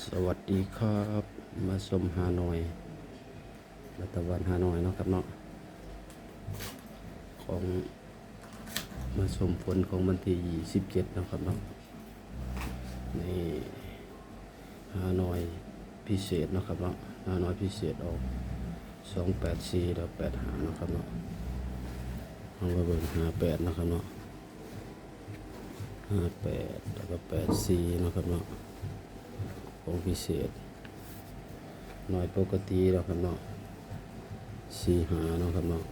สวัสดีครับมาชมฮานอยรัฐบาลฮานอยเนาะครับเนาะของมาชมผลของวันที่17นะครับเนาะนี่ฮานอยพิเศษนะครับเนาะฮานอยพิเศษออก284แล้ว85นะครับเนาะเอาไปเบิ่ง58นะครับเนาะ58แล้วก็84นะครับเนาะของพิเศษหน่อยปกติแล้วครับเนาะ45เนาะครับเนาะ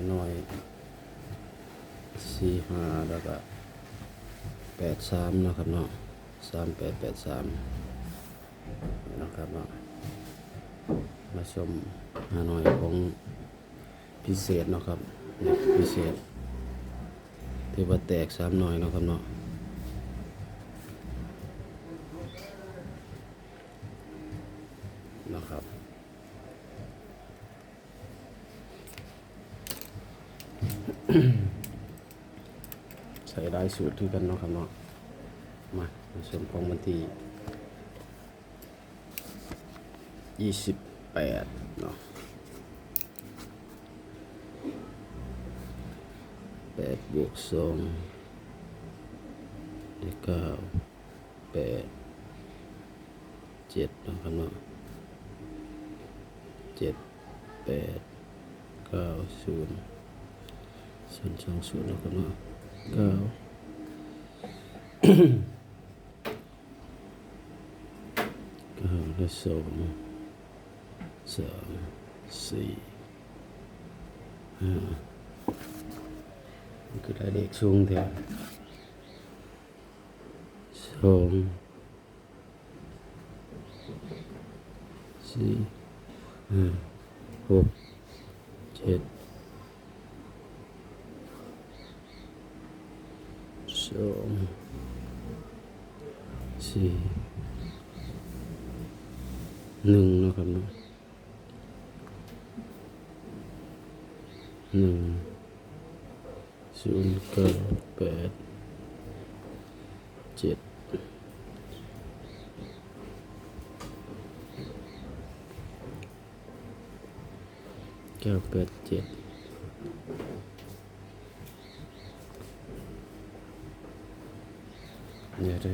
หน่อย45แล้วก็83เนาะครับเนาะ3883นะครับเนาะมาชมหน่อยของพิเศษเนาะครับเนี่ยพิเศษที่ว่าแตก3หน่อยเนาะครับเนาะนะครับใส่ได้สูตรที่กันเนาะครับเนาะมาส่วนของวันที่28เนาะ8 บวก 2ได้9 8 7นะครับเนาะ7 8 9 0 0 2 0นะครับเนาะ9 9และ2 3 4 5มันก็ได้เลขสูงแท้2 4 5 6 7 2 4 1นะครับเนาะ1 0 9 8 7 9 8 7เนี่ยเลย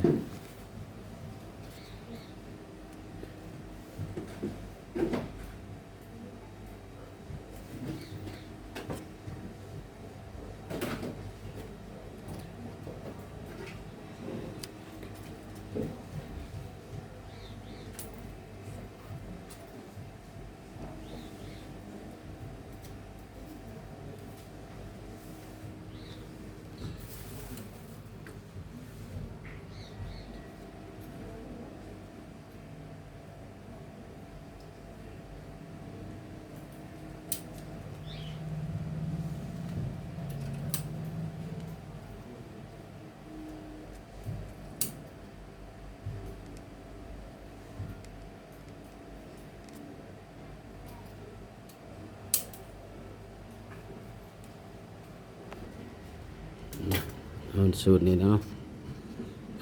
เอาสูตรนี้เนาะ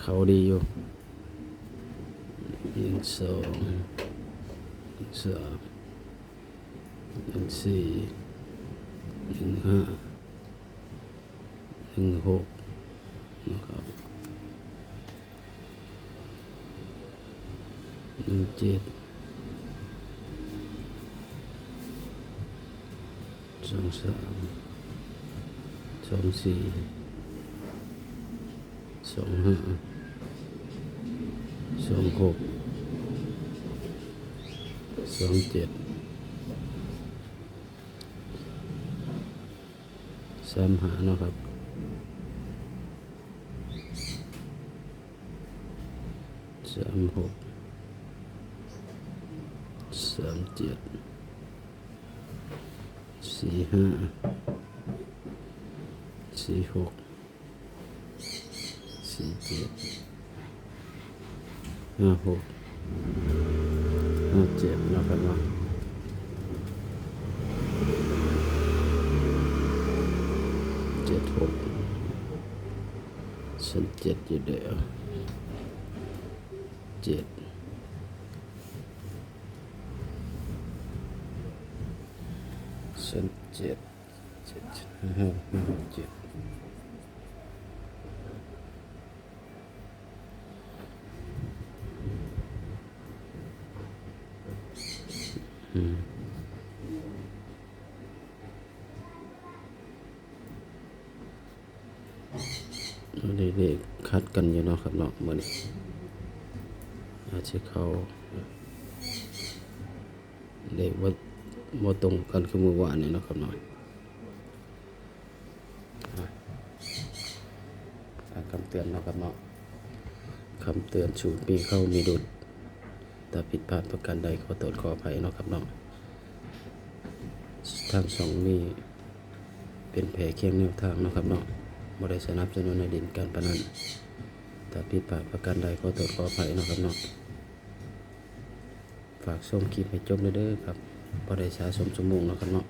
เขาดีอยู่1 2 3 1 4 1 5 1 6นะครับ1 7 2 3 2 4 2 5 2 6 2 7 3 5นะครับ3 6 3 7 4 5 4 6 4 7 5 6 5 7นะครับเนาะ7 6 7 เจ็ดอยู่เด้อเจ็ดเส้นเจ็ดเจ็ดห้าเจ็ดเด็กๆคัดกันอยู่เนาะครับเนาะเหมือนอาจจะเขาเด็กว่าตรงกันคือมือวานนี่เนาะครับเนาะคำเตือนเนาะครับเนาะคำเตือนสูตรมีเข้ามีดุลถ้าผิดพลาดประการใดขอโทษขออภัยเนาะครับเนาะทางสองมีเป็นแผลเคียงแนวทางเนาะครับเนาะบ่ได้สนับสนุนในดินการพนันถ้าผิดพลาดประการใดขอโทษขออภัยเนาะครับเนาะฝากชมคลิปให้จบเด้อครับบ่ได้สะสมชั่วโมงเนาะครับเนาะ